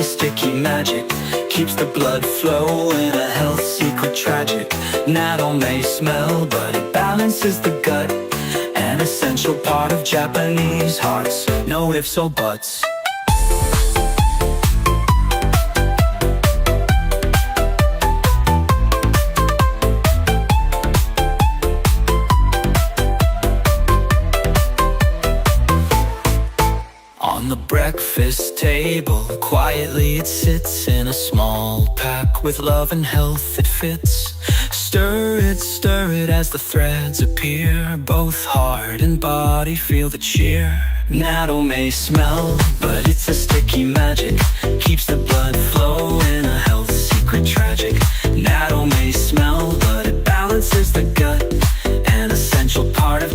a sticky magic, keeps the blood flowing, a health secret tragic. Natto may smell, but it balances the gut, an essential part of Japanese hearts, no ifs or buts. On the breakfast table, quietly it sits in a small pack with love and health it fits. Stir it as the threads appear, both heart and body feel the cheer. Natto may smell, but it's a sticky magic, keeps the blood flowing, a health secret tragic. Natto may smell, but it balances the gut, an essential part of